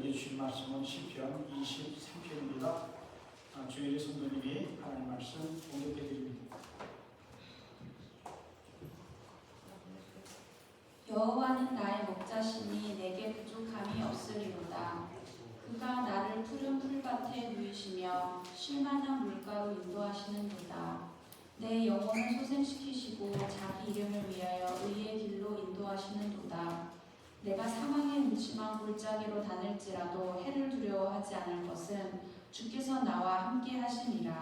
우리에게 주신 말씀은 시편 23편입니다. 주일의 성도님이 하나님 말씀 공독해 드립니다. 여호와는 나의 목자시니 내게 부족함이 없으리로다. 그가 나를 푸른 풀밭에 누이시며 쉴만한 물가로 인도하시는도다. 내 영혼을 소생시키시고 자기 이름을 위하여 의의 길로 인도하시는도다. 내가 사망의 음침한 골짜기로 다닐지라도 해를 두려워하지 않을 것은 주께서 나와 함께 하시니라.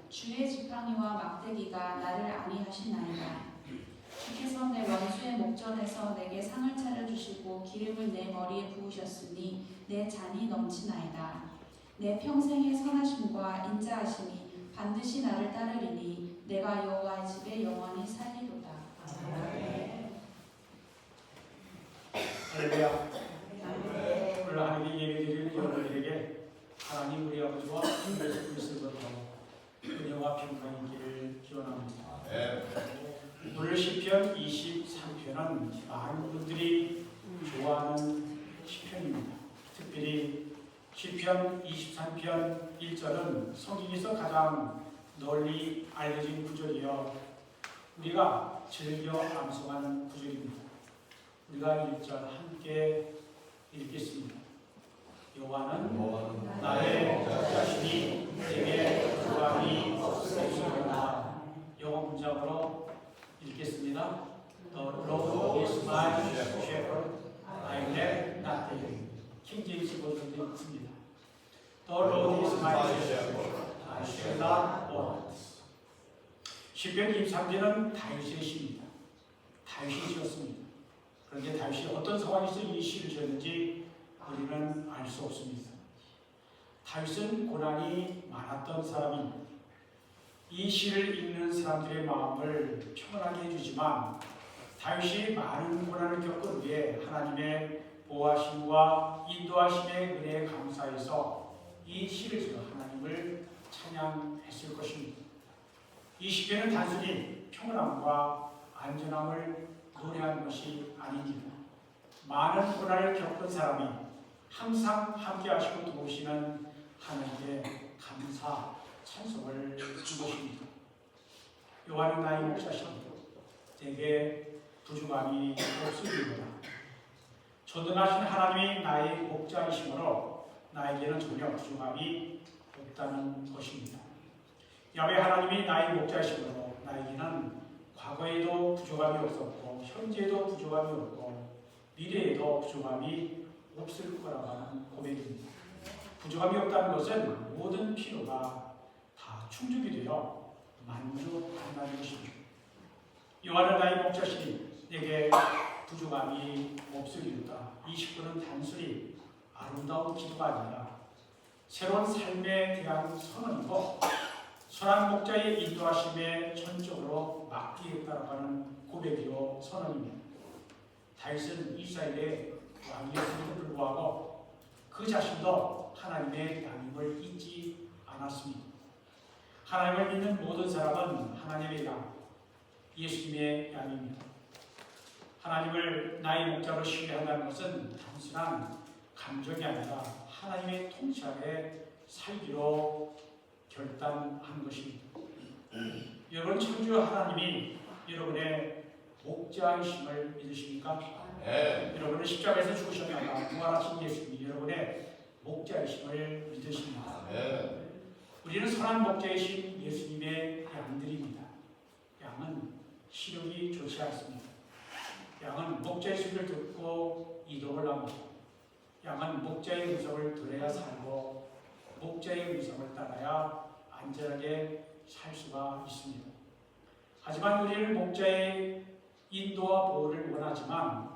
주의 지팡이와 막대기가 나를 안위하시나이다. 주께서 내 원수의 목전에서 내게 상을 차려주시고 기름을 내 머리에 부으셨으니 내 잔이 넘치나이다. 내 평생의 선하심과 인자하심이 반드시 나를 따르리니 내가 여호와의 집에 영원히 살리로다. 할렐루야. 오늘 하나님께 예배드리는 여러분들에게 하나님 우리 아버지와 주 예수 그리스도로부터 은혜와 평강이 있기를 기원합니다. 오늘 시편 23편은 많은 분들이 좋아하는 시편입니다. 특별히 시편 23편 1절은 성경에서 가장 널리 알려진 구절이여 우리가 즐겨 암송하는 구절입니다. 우리가 1절 함께 읽겠습니다. 여호와는 나의 목자시니 내게 부족함이 없으리로다. 영어 문장으로 읽겠습니다. The Lord is my shepherd, I lack nothing. 킹 제임스 버전도 읽습니다. The Lord is my shepherd, I shall not want. 시편 23편은 다윗의 시입니다. 다윗이 지었습니다. 그런데 다윗이 어떤 상황에서 이 시를 지었는지 우리는 알 수 없습니다. 다윗은 고난이 많았던 사람입니다. 이 시를 읽는 사람들의 마음을 평안하게 해주지만 다윗이 많은 고난을 겪은 후에 하나님의 보호하심과 인도하심의 은혜에 감사해서 이 시를 지어 하나님을 찬양했을 것입니다. 이 시편은 단순히 평안함과 안전함을 노래하는 것이 아닙니다. 많은 고난을 겪은 사람이 항상 함께 하시고 도우시는 하나님께 감사, 찬송을 한 것입니다. 여호와는 나의 목자시니 내게 부족함이 없으리로다. 전능하신 하나님이 나의 목자이시므로 나에게는 전혀 부족함이 없다는 것입니다. 야훼 하나님이 나의 목자이시므로 나에게는 과거에도 부족함이 없었고 현재에도 부족함이 없고 미래에도 부족함이 없을 거라고 하는 고백입니다. 부족함이 없다는 것은 모든 필요가 다 충족이 되어 만족한다는 것입니다. 여호와는 나의 목자시니 내게 부족함이 없으리로다. 이 시편은 단순히 아름다운 기도가 아니라 새로운 삶에 대한 선언이고 선한 목자의 인도하심에 전적으로 맡기겠다고 하는 고백이요 선언입니다. 다윗은 이스라엘의 왕이었음에도 불구하고 그 자신도 하나님의 양임을 잊지 않았습니다. 하나님을 믿는 모든 사람은 하나님의 양, 예수님의 양입니다. 하나님을 나의 목자로 신뢰한다는 것은 단순한 감정이 아니라 하나님의 통치 아래 살기로 결단한 것입니다. 여러분, 천주 하나님이 여러분의 목자이심을 믿으십니까? 여러분은 십자가에서 죽으셨다가 부활하신 예수님이 여러분의 목자이심을 믿으십니다. 우리는 선한 목자이신 예수님의 양들입니다. 양은 시력이 좋지 않습니다. 양은 목자의 소리를 듣고 이동을 합니다. 양은 목자의 음성을 들어야 살고 목자의 음성을 따라야 안전하게 살 수가 있습니다. 하지만 우리는 목자의 인도와 보호를 원하지만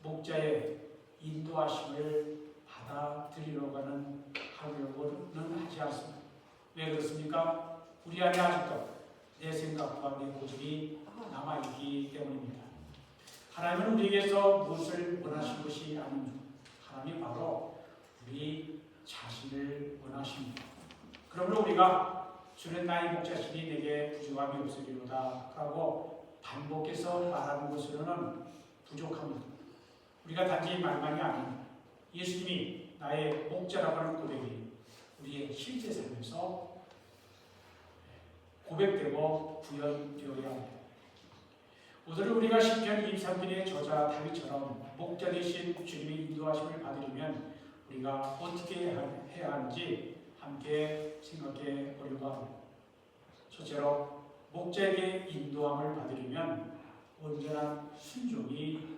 목자의 인도하심을 받아들이려고는 하지 않습니다. 왜 그렇습니까? 우리 안에 아직도 내 생각과 내 고집이 남아있기 때문입니다. 하나님은 우리에게서 무엇을 원하신 것이 아닙니다. 하나님이 바로 우리 자신을 원하십니다. 그러므로 우리가 주는 나의 목자시니 내게 부족함이 없으리로다 라고 반복해서 말하는 것으로는 부족합니다. 우리가 단지 말만이 아닙니다. 예수님이 나의 목자라고 하는 고백이 우리의 실제 삶에서 고백되고 구현되어야 합니다. 오늘 우리가 시편 23편의 저자 다윗처럼 목자 되신 주님의 인도하심을 받으려면 우리가 어떻게 해야 하는지 함께 생각해 보려고 합니다. 첫째로 목자에게 인도함을 받으려면 온전한 순종이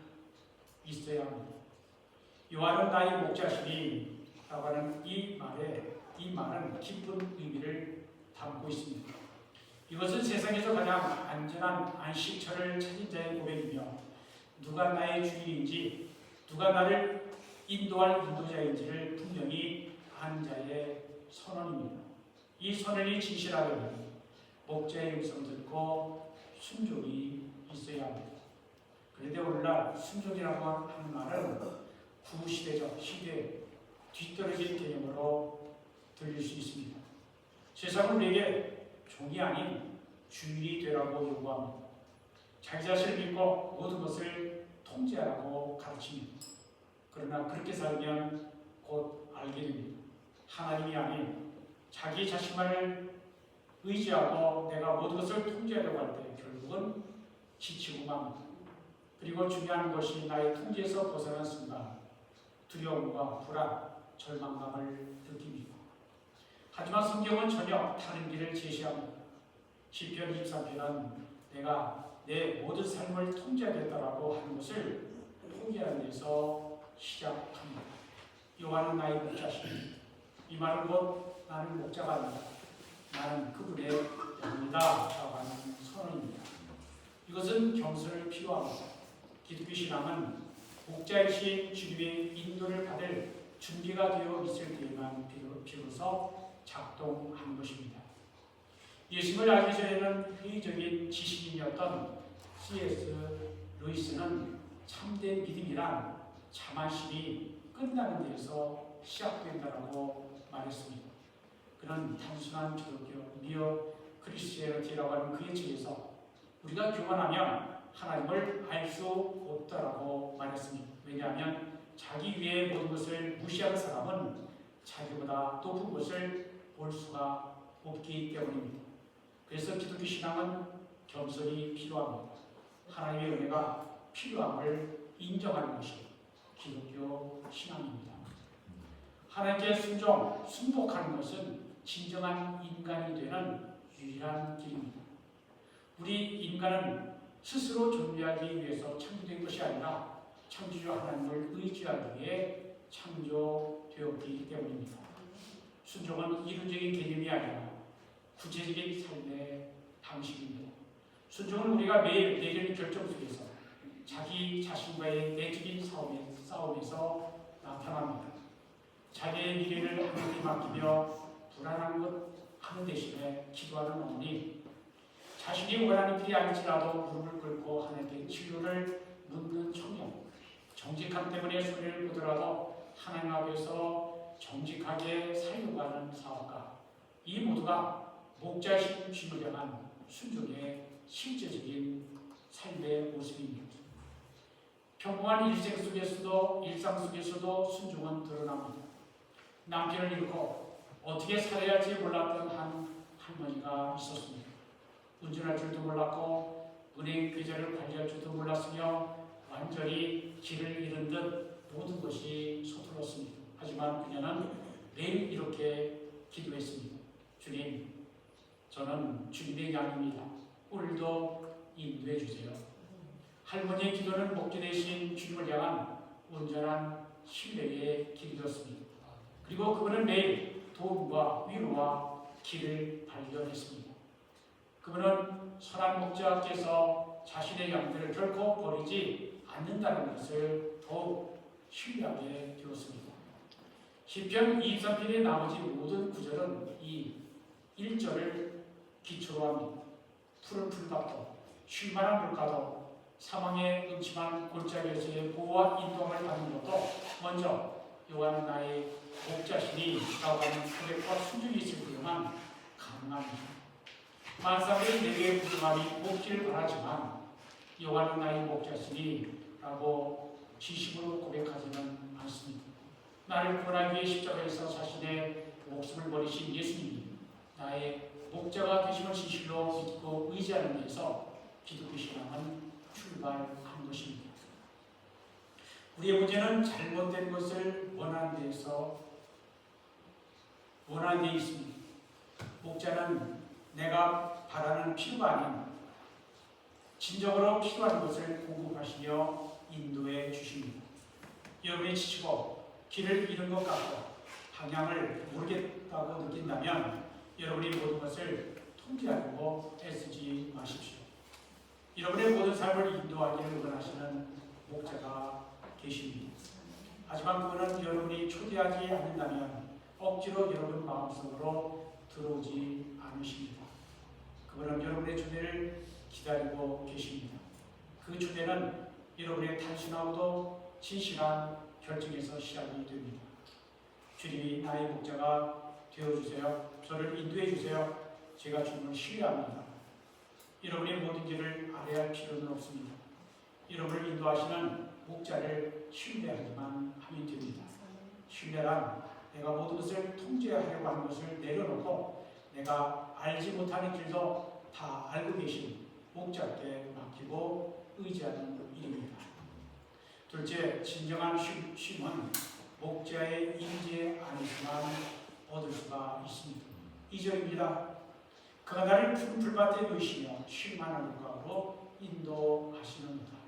있어야 합니다. 요한은 나의 목자시니 라고 하는 이 말은 깊은 의미를 담고 있습니다. 이것은 세상에서 가장 안전한 안식처를 찾은 자의 고백이며 누가 나의 주인인지 누가 나를 인도할 인도자인지를 분명히 아는 자의 선언입니다. 이 선언이 진실하려면 목자의 음성을 듣고 순종이 있어야 합니다. 그런데 오늘날 순종이라고 하는 말은 구시대적 시대에 뒤떨어진 개념으로 들릴 수 있습니다. 세상은 우리에게 종이 아닌 주인이 되라고 요구합니다. 자기 자신을 믿고 모든 것을 통제하라고 가르칩니다. 그러나 그렇게 살면 곧 알게 됩니다. 하나님이 아닌 자기 자신만을 의지하고 내가 모든 것을 통제하려고 할 때 결국은 지치고 맙니다. 그리고 중요한 것이 나의 통제에서 벗어난 순간 두려움과 불안, 절망감을 느낍니다. 하지만 성경은 전혀 다른 길을 제시합니다. 시편 23편은 내가 내 모든 삶을 통제하겠다라고 하는 것을 포기하는 데서 시작합니다. 요한은 나의 목자시니 이 말은 곧 나는 목자가 아니다. 나는 그분의 영이다 라고 하는 선언입니다. 이것은 겸손을 필요합니다. 기독교 신앙은 목자이신 주님의 인도를 받을 준비가 되어 있을 때에만 비로소 작동하는 것입니다. 예수님을 알기 전에는 회의적인 지식인이었던 C.S. 루이스는 참된 믿음이란 자만심이 끝나는 데에서 시작된다고 말했습니다. 그는 단순한 기독교, 미어 크리스티애니티라고 하는 그의 책에서 우리가 교만하면 하나님을 알 수 없다라고 말했습니다. 왜냐하면 자기 위에 모든 것을 무시하는 사람은 자기보다 높은 것을 볼 수가 없기 때문입니다. 그래서 기독교 신앙은 겸손이 필요합니다. 하나님의 은혜가 필요함을 인정하는 것이 기독교 신앙입니다. 하나님께 순종하는 것은 진정한 인간이 되는 유일한 길입니다. 우리 인간은 스스로 존재하기 위해서 창조된 것이 아니라 창조주 하나님을 의지하기 위해 창조되었기 때문입니다. 순종은 이론적인 개념이 아니라 구체적인 삶의 방식입니다. 순종은 우리가 매일 내리는 결정 속에서 자기 자신과의 내적인 싸움에서 나타납니다. 자기의 미래를 하나님께 맡기며 불안한 것 하는 대신에 기도하는 어머니, 자신이 원하는 길이 아닐지라도 무릎을 꿇고 하나님께 진로를 묻는 청년, 정직함 때문에 손해를 보더라도 하나님 앞에서 정직하게 살려고 하는 사업가, 이 모두가 목자이신 주님을 향한 순종의 실제적인 삶의 모습입니다. 평범한 일상 속에서도 순종은 드러납니다. 남편을 잃고 어떻게 살아야 할지 몰랐던 한 할머니가 있었습니다. 운전할 줄도 몰랐고 은행 계좌를 관리할 줄도 몰랐으며 완전히 길을 잃은 듯 모든 것이 서툴렀습니다. 하지만 그녀는 매일 이렇게 기도했습니다. 주님, 저는 주님의 양입니다. 오늘도 인도해 주세요. 할머니의 기도는 목자 되신 주님을 향한 온전한 신뢰의 길이었습니다. 그리고 그분은 매일 도움과 위로와 길을 발견했습니다. 그분은 선한 목자께서 자신의 양들을 결코 버리지 않는다는 것을 더욱 신뢰하게 되었습니다. 시편 23편의 나머지 모든 구절은 이 1절을 기초로 합니다. 푸른 풀밭도 쉴만한 물가도 사망의 음침한 골짜기에서의 보호와 인도함을 받는 것도 먼저 여호와는 나의 목자시니 라고 하는 고백과 순종이 있을 때만 가능합니다. 만사들이 내게 부정함이 없기를 바라지만 여호와는 나의 목자시니 라고 지식으로 고백하지는 않습니다. 나를 구원하기 위해 십자가에서 자신의 목숨을 버리신 예수님이 나의 목자가 되심을 진실로 믿고 의지하는 데서 기독교 신앙은 출발한 것입니다. 우리의 문제는 잘못된 것을 원하는 데 있습니다. 목자는 내가 바라는 필요가 아닌 진정으로 필요한 것을 공급하시며 인도해 주십니다. 여러분이 지치고 길을 잃은 것 같고 방향을 모르겠다고 느낀다면 여러분이 모든 것을 통제하려고 애쓰지 마십시오. 여러분의 모든 삶을 인도하기를 원하시는 목자가 계십니다. 하지만 그거는 여러분이 초대하지 않는다면 억지로 여러분 마음속으로 들어오지 않으십니다. 그거는 여러분의 초대를 기다리고 계십니다. 그 초대는 여러분의 단순하고도 진실한 결정에서 시작이 됩니다. 주님이 나의 목자가 되어주세요. 저를 인도해 주세요. 제가 주님을 신뢰합니다. 여러분의 모든 길을 알아야 할 필요는 없습니다. 여러분을 인도하시는 목자를 신뢰하기만 하면 됩니다. 신뢰란 내가 모든 것을 통제하려고 하는 것을 내려놓고 내가 알지 못하는 길도 다 알고 계신 목자께 맡기고 의지하는 일입니다. 둘째, 진정한 쉼은 목자의 임재 안에서만 얻을 수가 있습니다. 2절입니다. 그가 나를 푸른 풀밭에 놓으시며 쉴만한 물가로 인도하시는도다.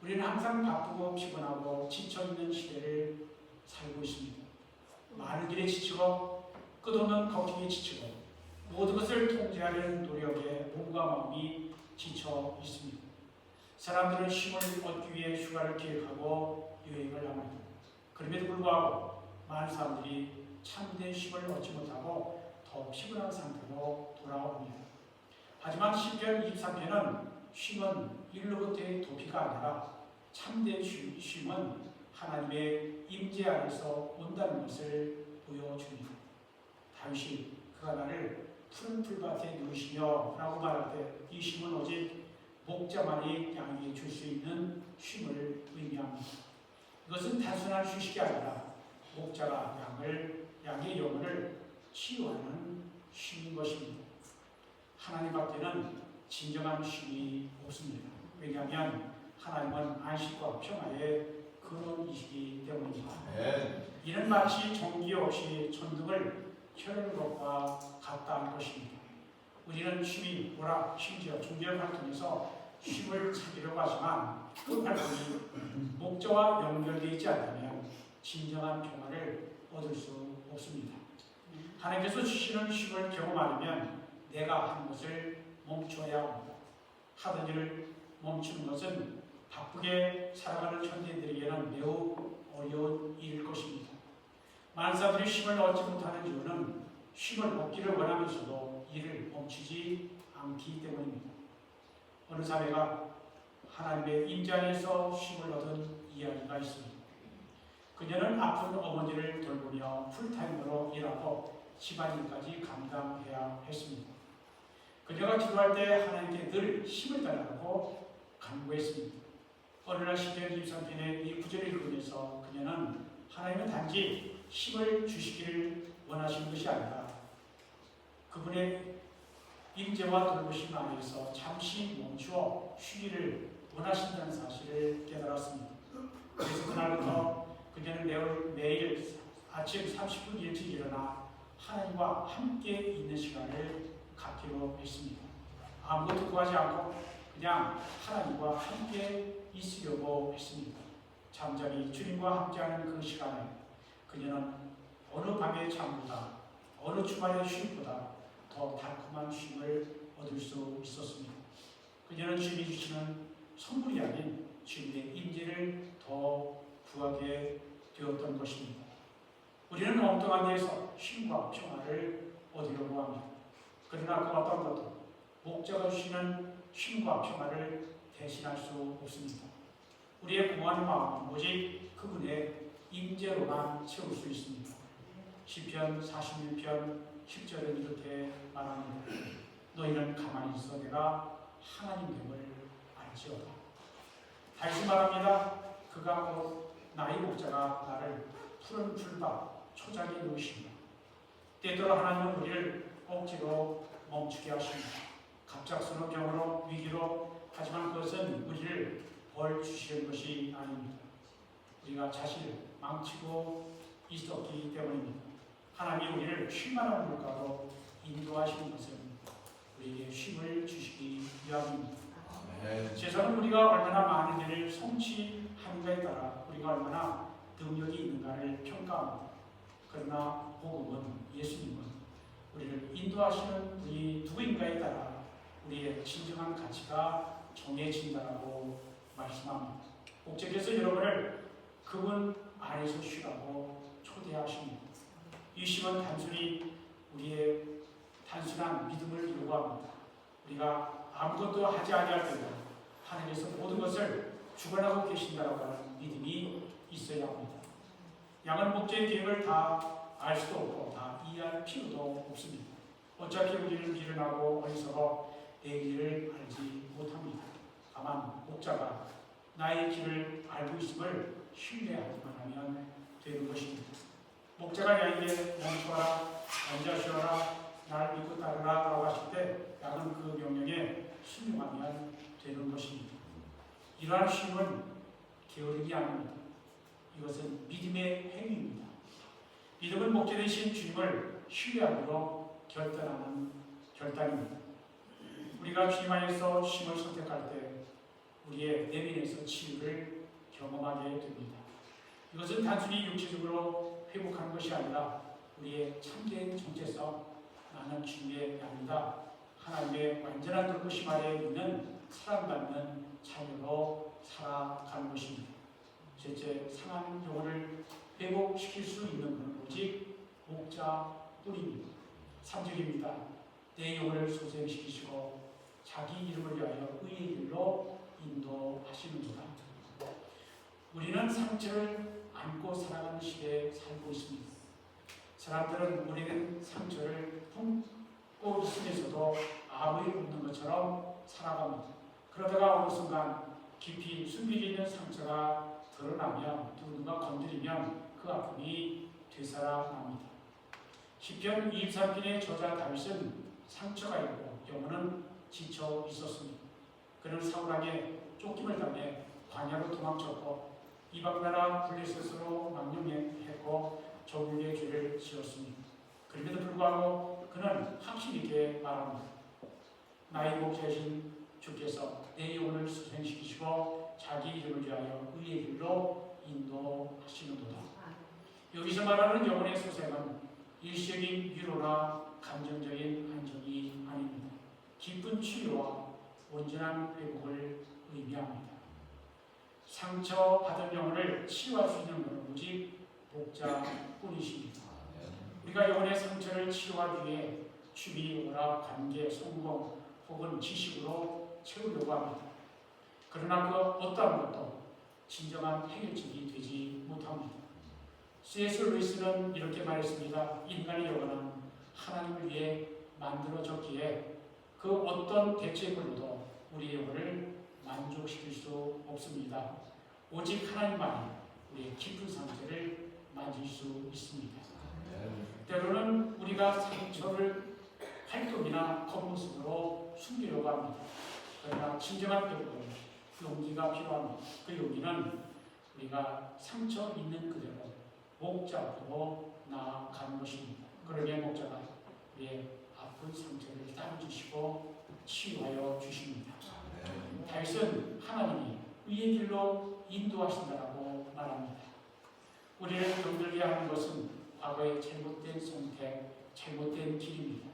우리는 항상 바쁘고 피곤하고 지쳐있는 시대를 살고 있습니다. 많은 길에 지치고 끝없는 걱정에 지치고 모든 것을 통제하려는 노력에 몸과 마음이 지쳐 있습니다. 사람들은 쉼을 얻기 위해 휴가를 계획하고 여행을 합니다. 그럼에도 불구하고 많은 사람들이 참된 쉼을 얻지 못하고 더 피곤한 상태로 돌아옵니다. 하지만 시편 23편은 쉼은 일로부터의 도피가 아니라 참된 쉼은 하나님의 임재 안에서 온다는 것을 보여줍니다. 다윗이 그가 나를 푸른 풀밭에 누우시며 라고 말할 때 이 쉼은 오직 목자만이 양에게 줄 수 있는 쉼을 의미합니다. 이것은 단순한 휴식이 아니라 목자가 양의 영혼을 치유하는 쉼인 것입니다. 하나님 밖에는 진정한 쉼이 없습니다. 왜냐하면 하나님은 안식과 평화의 근원이시기 때문입니다. 이는 마치 전기 없이 천둥을 켜는 것과 같다는 것입니다. 우리는 쉼이 심지어 종교 활동에서 쉼을 찾으려고 하지만 그 활동이 목자와 연결되어 있지 않다면 진정한 평화를 얻을 수 없습니다. 하나님께서 주시는 쉼을 경험하려면 내가 하는 것을 멈춰야 합니다. 하던 일을 멈추는 것은 바쁘게 살아가는 현대인들에게는 매우 어려운 일일 것입니다. 많은 사람들이 쉼을 얻지 못하는 이유는 쉼을 얻기를 원하면서도 일을 멈추지 않기 때문입니다. 어느 사회가 하나님의 임재 안에서 쉼을 얻은 이야기가 있습니다. 그녀는 아픈 어머니를 돌보며 풀타임으로 일하고 집안일까지 감당해야 했습니다. 그녀가 기도할 때 하나님께 늘 힘을 달라고 간구했습니다. 어느 날 시편 23편의 이 구절을 읽으면서 그녀는 하나님은 단지 힘을 주시기를 원하시는 것이 아니라 그분의 임재와 돌보심 안에서 잠시 멈추어 쉬기를 원하신다는 사실을 깨달았습니다. 그래서 그날부터 그녀는 매일 아침 30분 일찍 일어나 하나님과 함께 있는 시간을 갖기로 했습니다. 아무것도 구하지 않고 그냥 하나님과 함께 있으려고 했습니다. 잠잠히 주님과 함께하는 그 시간에 그녀는 어느 밤의 잠보다 어느 주말의 쉼보다 더 달콤한 쉼을 얻을 수 있었습니다. 그녀는 주님이 주시는 선물이 아닌 주님의 임재를 더 구하게 되었던 것입니다. 우리는 엉뚱한 데에서 쉼과 평화를 얻으려고 합니다. 그러나 그 어떤 것도 목자가 주시는 쉼과 평화를 대신할 수 없습니다. 우리의 공허한 마음은 오직 그분의 임재로만 채울 수 있습니다. 시편 46편 10절은 이렇게 말합니다. 너희는 가만히 있어 내가 하나님됨을 알지어다. 다시 말합니다. 그가 곧 나의 목자가 나를 푸른 풀밭 초장에 누우시며 때때로 하나님은 우리를 억지로 멈추게 하십니다. 갑작스러운 병으로 위기로 하지만 그것은 우리를 벌 주시는 것이 아닙니다. 우리가 자신을 망치고 있었기 때문입니다. 하나님이 우리를 쉴만한 물가로 인도하시는 것은 우리에게 쉼을 주시기 위함입니다. 세상은 우리가 얼마나 많은 일을 성취하는가에 따라 우리가 얼마나 능력이 있는가를 평가합니다. 그러나 복음은, 예수님은 우리를 인도하시는 분이 누구인가에 따라 우리의 진정한 가치가 정해진다고 말씀합니다. 목자께서 여러분을 그분 안에서 쉬라고 초대하십니다. 이 쉼은 단순히 우리의 단순한 믿음을 요구합니다. 우리가 아무것도 하지 아니할 때도 하나님께서 모든 것을 주관하고 계신다라고 하는 믿음이 있어야 합니다. 양은 목자의 계획을 다 알 수도 없고 다 이해할 필요도 없습니다. 어차피 우리는 미련하고 어리석어 내 길을 알지 못합니다. 다만 목자가 나의 길을 알고 있음을 신뢰하기만 하면 되는 것입니다. 목자가 양에게 멈춰라, 앉아 쉬어라, 나를 믿고 따르라 라고 하실 때 양은 그 명령에 순종하면 되는 것입니다. 이러한 쉼은 게으름이 아닙니다. 이것은 믿음의 행위입니다. 믿음은 목자 되신 주님을 신뢰함으로 결단하는 결단입니다. 우리가 주님 안에서 쉼을 선택할 때 우리의 내면에서 치유를 경험하게 됩니다. 이것은 단순히 육체적으로 회복하는 것이 아니라 우리의 참된 정체성, 나는 주님의 양이다, 하나님의 완전한 돌보심 아래에 있는 사랑받는 자녀로 살아가는 것입니다. 셋째, 상한 영혼을 회복시킬 수 있는 것은 오직 목자뿐입니다. 3절입니다. 내 영혼을 소생시키시고 자기 이름을 위하여 의의 길로 인도하시는구나. 우리는 상처를 안고 살아가는 시대에 살고 있습니다. 사람들은 오래된 상처를 품고 있으면서도 아무 일 없는 것처럼 살아갑니다. 그러다가 어느 순간 깊이 숨겨져 있는 상처가 드러나면 누군가 건드리면 그 아픔이 되살아납니다. 시편 23편의 저자 다윗은 상처가 있고 영혼은 지쳐 있었습니다. 그는 사울에게 쫓김을 당해 광야로 도망쳤고 이방나라 블레셋으로 망령했고 적국의 죄를 지었습니다. 그럼에도 불구하고 그는 확신 있게 말합니다. 나의 목자이신 주께서 내 영혼을 소생시키시고 자기 이름을 위하여 의의 길로 인도하시는도다. 여기서 말하는 영혼의 소생은 일시적인 위로나 감정적인 안정이 아닙니다. 깊은 치유와 온전한 회복을 의미합니다. 상처받은 영혼을 치유할 수 있는 것은 오직 목자뿐이십니다. 우리가 영혼의 상처를 치유하기 위해 취미, 오락, 관계, 성공 혹은 지식으로 채우려고 합니다. 그러나 그 어떠한 것도 진정한 해결책이 되지 못합니다. C.S. 루이스는 이렇게 말했습니다. 인간의 영혼은 하나님을 위해 만들어졌기에 그 어떤 대체물로도 우리의 영혼을 만족시킬 수 없습니다. 오직 하나님만이 우리의 깊은 상처를 만질 수 있습니다. 때로는 우리가 상처를 활동이나 겉모습으로 숨기려고 합니다. 그러나 진정한 회복은 용기가 필요합니다. 그 용기는 우리가 상처 있는 그대로 목자 앞으로 나아가는 것입니다. 그러기에 목자가 우리의 아픈 상처를 따라주시고 치유하여 주십니다. 다윗은 하나님이 의의 길로 인도하신다라고 말합니다. 우리를 병들게 하는 것은 과거의 잘못된 선택, 잘못된 길입니다.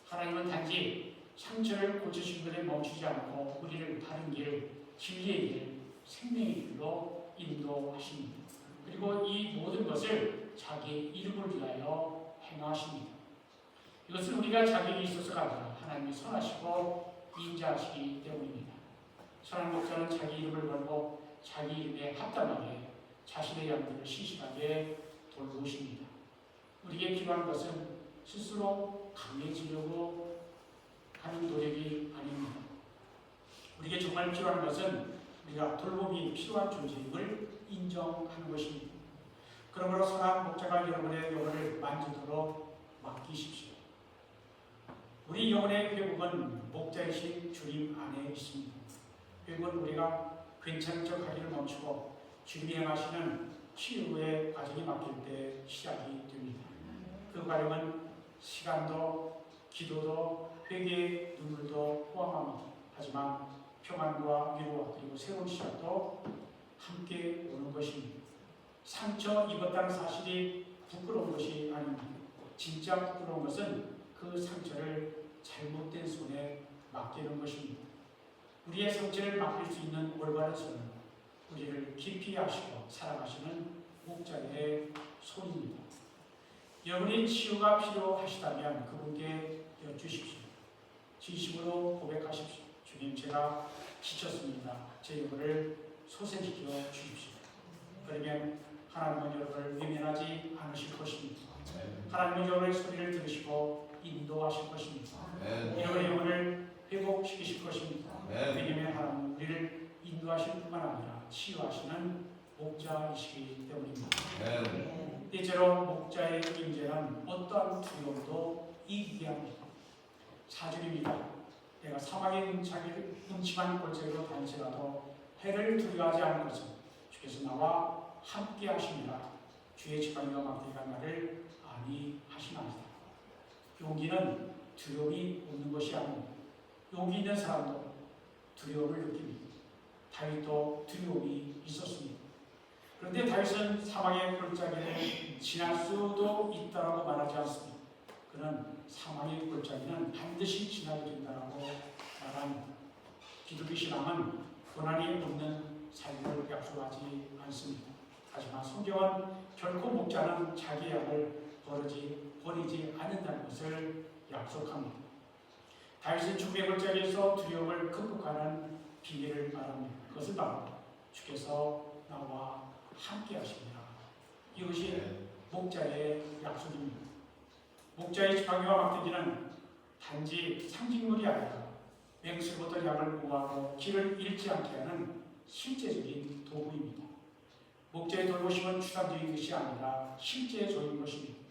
하나님은 단지 상처를 고치신 것에 멈추지 않고 우리를 바른 길, 진리의 길, 생명의 길로 인도하십니다. 그리고 이 모든 것을 자기 이름을 위하여 행하십니다. 이것은 우리가 자격이 있어서가 아니라 하나님이 선하시고 인자하시기 때문입니다. 선한 목자는 자기 이름을 걸고 자기 이름에 합당하게 자신의 양들을 신실하게 돌보십니다. 우리에게 필요한 것은 스스로 강해지려고 하는 노력이 아닙니다. 우리에게 정말 필요한 것은 우리가 돌봄이 필요한 존재임을 인정하는 것입니다. 그러므로 선한 목자가 여러분의 영혼을 만지도록 맡기십시오. 우리 영혼의 회복은 목자이신 주님 안에 있습니다. 회복은 우리가 괜찮은 척 하기를 멈추고 주님이 행하시는 치유의 과정이 맡길 때 시작이 됩니다. 그 과정은 시간도 기도도 회개의 눈물도 포함합니다. 하지만 평안과 위로와 그리고 새로운 시작도 함께 오는 것입니다. 상처 입었다는 사실이 부끄러운 것이 아닙니다. 진짜 부끄러운 것은 그 상처를 잘못된 손에 맡기는 것입니다. 우리의 상처를 맡길 수 있는 올바른 손은 우리를 깊이 아시고 사랑하시는 목자의 손입니다. 여러분이 치유가 필요하시다면 그분께 여쭈십시오. 진심으로 고백하십시오. 주님, 제가 지쳤습니다. 제 영혼을 소생시켜 주십시오. 그러면 하나님은 여러분을 외면하지 않으실 것입니다. 하나님은 여러분의 소리를 들으시고 인도하실 것입니다. 여러분의 영혼을 회복시키실 것입니다. 왜냐하면 하나님은 우리를 인도하실 뿐만 아니라 치유하시는 목자이시기 때문입니다. 때때로 목자의 임재는 어떠한 두려움도 이기게 합니다. 4절입니다. 내가 사망의 음침한 골짜기로 다니더라도 해를 두려워하지 않을 것은 주께서 나와 함께 하시니라. 주의 지팡이와 막대기가 나를 안위하시나이다. 용기는 두려움이 없는 것이 아닙니다. 용기 있는 사람도 두려움을 느낍니다. 다윗도 두려움이 있었습니다. 그런데 다윗은 사망의 골짜기를 지날 수도 있다라고 말하지 않습니다. 그는 사망의 골짜기는 반드시 지나게 된다라고 말합니다. 기독교 신앙은 고난이 없는 삶을 약속하지 않습니다. 하지만 성경은 결코 목자는 자기 양을 버리지 않는다는 것을 약속합니다. 다윗은 죽음의 골짜기에서 두려움을 극복하는 비밀을 말합니다. 그것은 바로 주께서 나와 함께 하십니다. 이것이 목자의 약속입니다. 목자의 지팡이와 막대기는 단지 상징물이 아니라 맹수로부터 양을 보호하고 길을 잃지 않게 하는 실제적인 도구입니다. 목자의 돌보심은 추상적인 것이 아니라 실제적인 것입니다.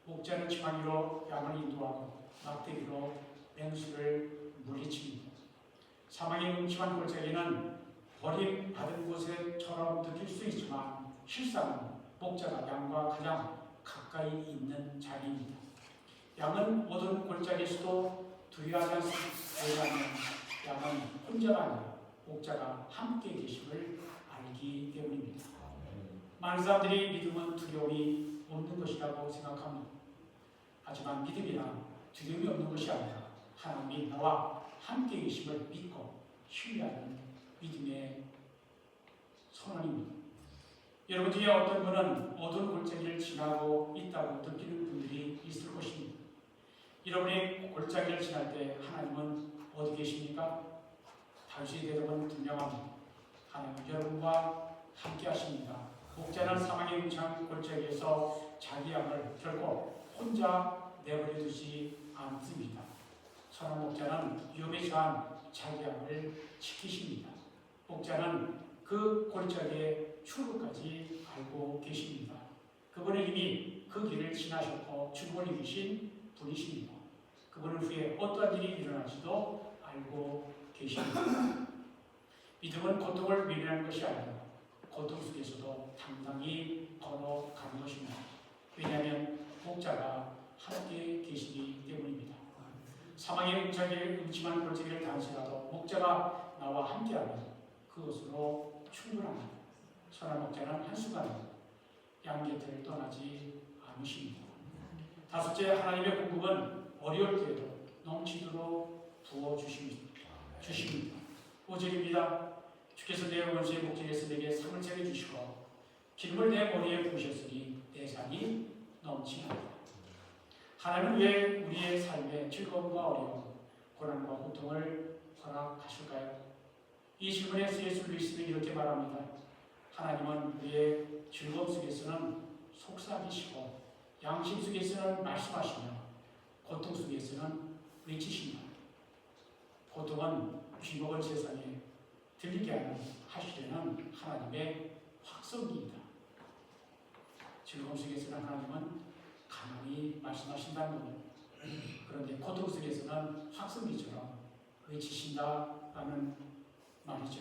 목자는 지팡이로 양을 인도하고 막대기로 맹수를 물리칩니다. 사망의 음침한 골짜기는 버림받은 곳에처럼 느낄 수 있지만 실상은 목자가 양과 가장 가까이 있는 자리입니다. 양은 어두운 골짜기에서도 두려워하지 않습니다. 왜냐하면 양은 혼자가 아니라 목자가 함께 계심을 알기 때문입니다. 많은 사람들이 믿음은 두려움이 없는 것이라고 생각합니다. 하지만 믿음이란 두려움이 없는 것이 아니라 하나님이 나와 함께 계심을 믿고 신뢰하는 믿음의 선언입니다. 여러분 중에 어떤 분은 어두운 골짜기를 지나고 있다고 느끼는 분들이 있을 것입니다. 여러분이 골짜기를 지날 때 하나님은 어디 계십니까? 다윗의 대답은 분명합니다. 하나님은 여러분과 함께 하십니다. 목자는 사망의 음침한 골짜기에서 자기 양을 결코 혼자 내버려 두지 않습니다. 선한 목자는 위험에 처한 자기 양을 지키십니다. 목자는 그 골짜기의 출구까지 알고 계십니다. 그분은 이미 그 길을 지나셨고 죽음을 이기신 분이십니다. 그분은 후에 어떠한 일이 일어날지도 알고 계십니다. 믿음은 고통을 외면하는 것이 아니라 고통 속에서도 당당히 걸어가는 것입니다. 왜냐하면 목자가 함께 계시기 때문입니다. 사망의 음침한 골짜기를 다니시라도 목자가 나와 함께하면 그것으로 충분합니다. 선한 목자는 한순간에 양 곁을 떠나지 않으십니다. 다섯째, 하나님의 공급은 어려울 때에도 넘치도록 부어주십니다. 5절입니다. 주께서 내 원수의 목전에서 내게 상을 차려주시고 기름을 내 머리에 부으셨으니 내 잔이 넘치나이다. 하나님은 왜 우리의 삶에 즐거움과 어려움, 고난과 고통을 허락하실까요? 이 질문에 C.S. 루이스는 이렇게 말합니다. 하나님은 우리의 즐거움 속에서는 속삭이시고 양심 속에서는 말씀하시며 고통 속에서는 외치십니다. 고통은 귀먹은 세상에 들리게 하시려는 하나님의 확성기이다. 즐거움 속에서는 하나님은 가만히 말씀하신다는 거예요. 그런데 고통 속에서는 확성기처럼 외치신다라는 말이죠.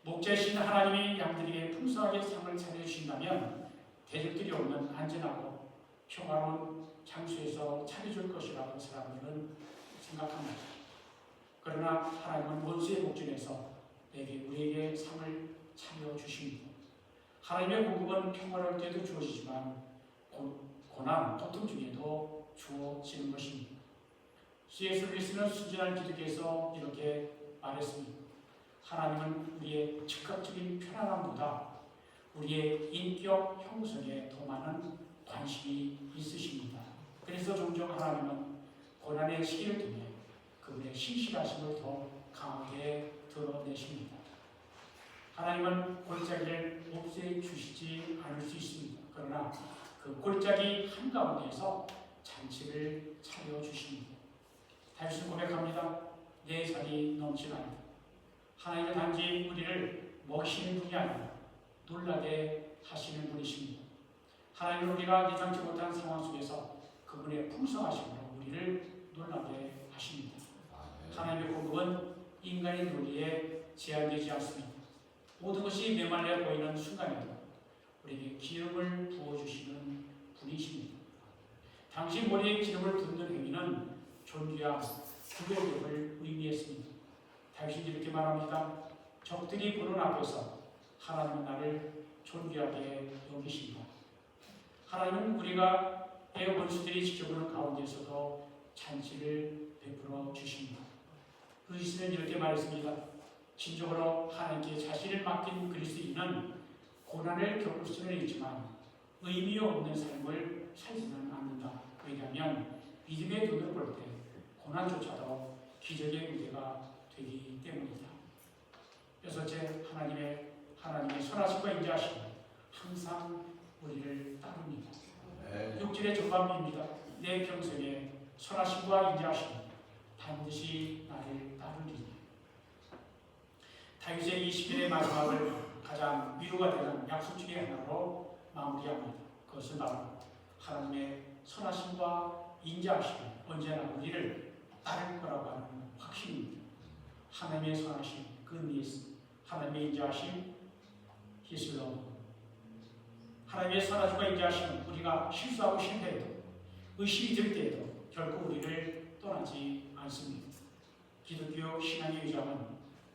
목자이신 하나님이 양들에게 풍성하게 상을 차려주신다면 대적들이 없는 안전하고 평화로운 장소에서 차려줄 것이라고 사람들은 생각합니다. 그러나 하나님은 원수의 목전에서 우리에게 상을 차려주십니다. 하나님의 공급은 평화로울 때도 주어지지만 고난, 고통 중에도 주어지는 것입니다. C.S. 루이스는 순전한 기독교에서 이렇게 말했습니다. 하나님은 우리의 즉각적인 편안함보다 우리의 인격 형성에 더 많은 관심이 있으십니다. 그래서 종종 하나님은 고난의 시기를 통해 그분의 신실하심을 더 강하게 드러내십니다. 하나님은 골짜기를 없애주시지 않을 수 있습니다. 그러나 그 골짜기 한가운데에서 잔치를 차려주십니다. 다윗은 고백합니다. 내 살이 넘치나이다. 하나님은 단지 우리를 먹이시는 분이 아니라 놀라게 하시는 분이십니다. 하나님은 우리가 예상치 못한 상황 속에서 그분의 풍성하심으로 우리를 놀라게 하십니다. 하나님의 공급은 인간의 논리에 제한되지 않습니다. 모든 것이 메말라 보이는 순간에도 우리에게 기름을 부어주시는 분이십니다. 당신 머리에 기름을 붓는 행위는 존귀함, 구별력을 의미했습니다. 다윗이 이렇게 말합니다. 적들이 보는 앞에서 하나님은 나를 존귀하게 여기신다. 하나님은 우리가 원수들이 지켜보는 가운데서도 잔치를 베풀어 주십니다. 루이스는 이렇게 말했습니다. 진정으로 하나님께 자신을 맡긴 그리스도인은 고난을 겪을 수는 있지만 의미 없는 삶을 살지는 않는다. 왜냐하면 믿음의 눈으로 볼 때 고난조차도 기적의 무대가 되기 때문이다. 여섯째, 하나님의 선하심과 인자하심은 항상 우리를 따릅니다. 6절의 전반부입니다. 내 평생에 선하심과 인자하심은 반드시 나를 따르리니. 다윗의 20일의 마지막을 가장 위로가 되는 약속 중의 하나로 마무리합니다. 그것은 바로 하나님의 선하심과 인자하심은 언제나 우리를 따를 거라고 하는 확신입니다. 하나님의 선하심, goodness, 하나님의 인자하심, His love. 하나님의 선하심과 인자하심은 우리가 실수하고 실패해도 의심이 들 때에도 결코 우리를 떠나지 않습니다. 기독교 신앙의 위장은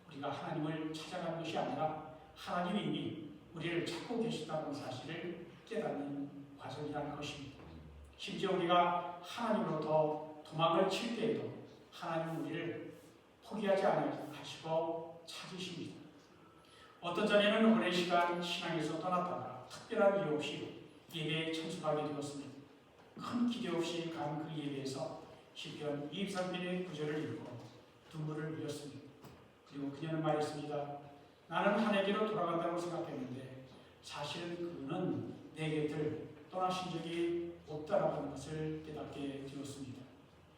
우리가 하나님을 찾아가는 것이 아니라 하나님이 이미 우리를 찾고 계시다는 사실을 깨닫는 과정이라는 것입니다. 심지어 우리가 하나님으로부터 도망을 칠 때에도 하나님은 우리를 포기하지 않으시고 찾으십니다. 어떤 자녀는 오랜 시간 신앙에서 떠났다가 특별한 이유 없이 예배에 참석하게 되었습니다. 큰 기대 없이 간 그 예배에서 시편 23편의 구절을 읽고 눈물을 흘렸습니다. 그리고 그녀는 말했습니다. 나는 하나님께로 돌아간다고 생각했는데 사실은 그분은 내 곁을 떠나신 적이 없다라고 하는 것을 깨닫게 되었습니다.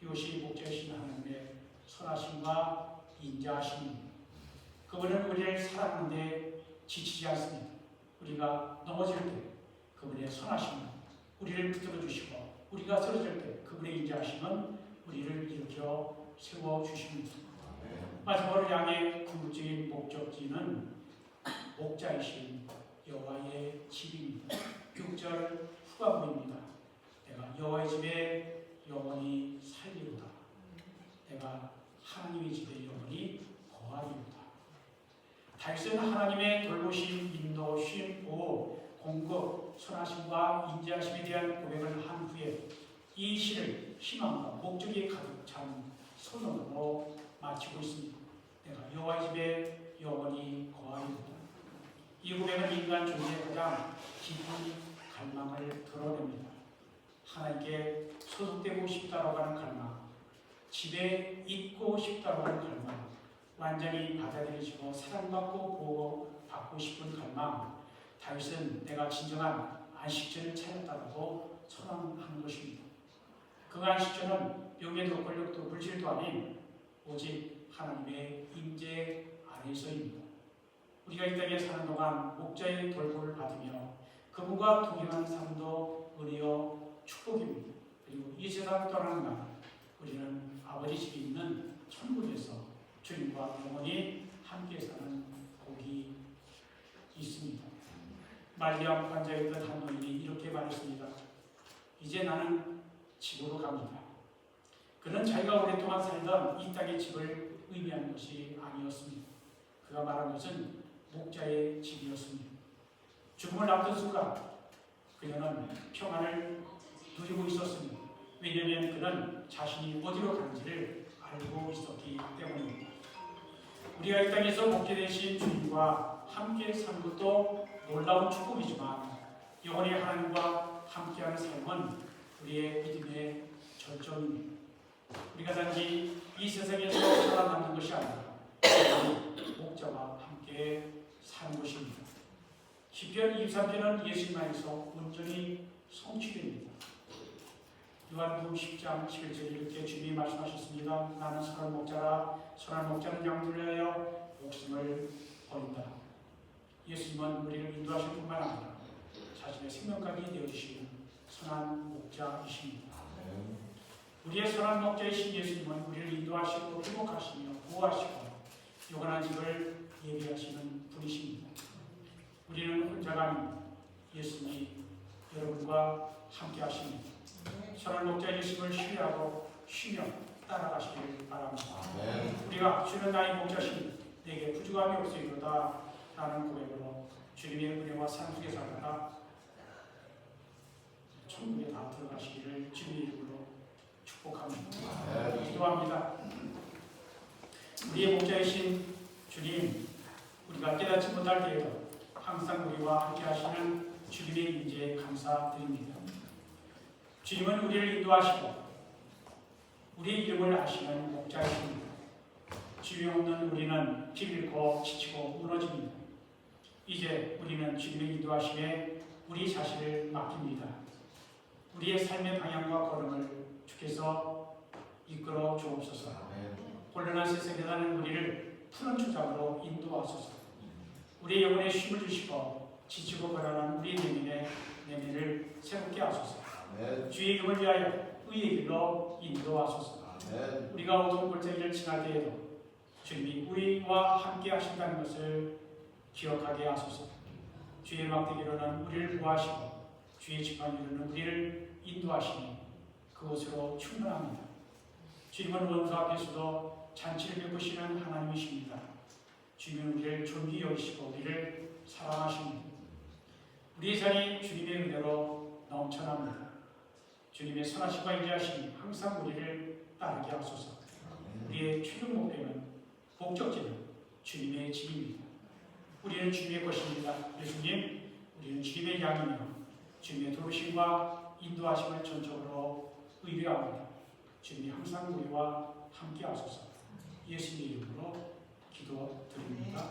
이것이 목자이신 하나님의 선하심과 인자하심입니다. 그분은 우리를 사랑하는데 지치지 않습니다. 우리가 넘어질 때 그분의 선하심은 우리를 붙들어 주시고 우리가 쓰러질 때 그분의 인자하심은 우리를 일으켜 세워주십니다. 마지막으로 향해 궁극적인 목적지는 목자이신 여호와의 집입니다. 6절 후반부입니다. 내가 여호와의 집에 영원히 살리로다. 내가 하나님의 집에 영원히 거하리로다. 다윗은 하나님의 돌보심, 인도, 쉼, 보호, 공급, 선하심과 인자하심에 대한 고백을 한 후에 이 시를 희망과 목적이 가득 찬 선언으로 마치고 있습니다. 내가 여호와의 집에 영원히 거하리로다. 이 고백은 인간 존재의 가장 깊은 갈망을 드러냅니다. 하나님께 소속되고 싶다라고 하는 갈망, 집에 있고 싶다라고 하는 갈망, 완전히 받아들여지고 사랑받고 보호받고 싶은 갈망. 다윗은 내가 진정한 안식처를 찾았다고 선언하는 것입니다. 그 안식처는 명예도 권력도 물질도 아닌 오직 하나님의 임재 안에서입니다. 우리가 이 땅에 사는 동안 목자의 돌보를 받으며 그분과 동행하는 삶도 은혜요 축복입니다. 그리고 이 세상 떠나는 날 우리는 아버지 집이 있는 천국에서 주님과 영원히 함께 사는 복이 있습니다. 말기암 환자였던 한 노인이 이렇게 말했습니다. 이제 나는 집으로 갑니다. 그는 자기가 오랫동안 살던 이 땅의 집을 의미하는 것이 아니었습니다. 그가 말한 것은 목자의 집이었습니다. 죽음을 앞둔 순간 그녀는 평안을 누리고 있었습니다. 왜냐하면 그는 자신이 어디로 가는지를 알고 있었기 때문입니다. 우리가 이 땅에서 목자 되신 주님과 함께 사는 것도 놀라운 축복이지만 영원히 하나님과 함께하는 삶은 우리의 믿음의 절정입니다. 우리가 단지 이 세상에서 살아남는 것이 아니라 목자와 함께 사는 것입니다. 시편 23편은 예수님 안에서 온전히 성취됩니다. 요한복음 10장 11절에 이렇게 주님이 말씀하셨습니다. 나는 선한 목자라 선한 목자는 양들을 위하여 목숨을 버린다. 예수님은 우리를 인도하실 뿐만 아니라 자신의 생명까지 내어주시는 선한 목자이십니다. 우리의 선한 목자이신 예수님은 우리를 인도하시고 회복하시며 보호하시고 영원한 집을 예비하시는 분이십니다. 우리는 혼자가 아닙니다. 예수님이 여러분과 함께 하십니다. 선한 목자 예수님을 신뢰하고 쉬며 따라가시길 바랍니다. 우리가 주는 나의 목자시니 내게 부족함이 없으리로다 라는 고백으로 주님의 은혜와 상속에 살다가 천국에 다 들어가시기를 주님의 이름으로 축복합니다. 기도합니다. 우리의 목자이신 주님, 우리가 깨닫지 못할 때에도 항상 우리와 함께 하시는 주님의 인재에 감사드립니다. 주님은 우리를 인도하시고 우리의 이름을 아시는 목자이십니다. 주님이 없는 우리는 길 잃고 지치고 무너집니다. 이제 우리는 주님의 인도하심에 우리 자신을 맡깁니다. 우리의 삶의 방향과 걸음을 주께서 이끌어 주옵소서. 혼란한 세상에 사는 우리를 푸른 초장으로 인도하소서. 우리의 영혼에 쉼을 주시고 지치고 불안한 우리 내면을 새롭게 하소서. 주의 이름을 위하여 의의 길로 인도하소서. 우리가 어두운 골짜기를 지날 때에도 주님이 우리와 함께 하신다는 것을 기억하게 하소서. 주의 막대기로는 우리를 보호하시고 주의 지팡이로는 우리를 인도하시니 그곳으로 충분합니다. 주님은 원수 앞에서도 잔치를 베푸시는 하나님이십니다. 주님은 우리를 존귀 여기시고 우리를 사랑하십니다. 우리의 삶이 주님의 은혜로 넘쳐납니다. 주님의 선하심과 인자하심이 항상 우리를 따르게 하소서. 우리의 최종 목표는 목적지는 주님의 집입니다. 우리는 주님의 것입니다. 예수님, 우리는 주님의 양이며 주님의 도우심과 인도하심을 전적으로 의뢰합니다. 주님이 항상 우리와 함께 하소서. 예수님의 이름으로 기도드립니다.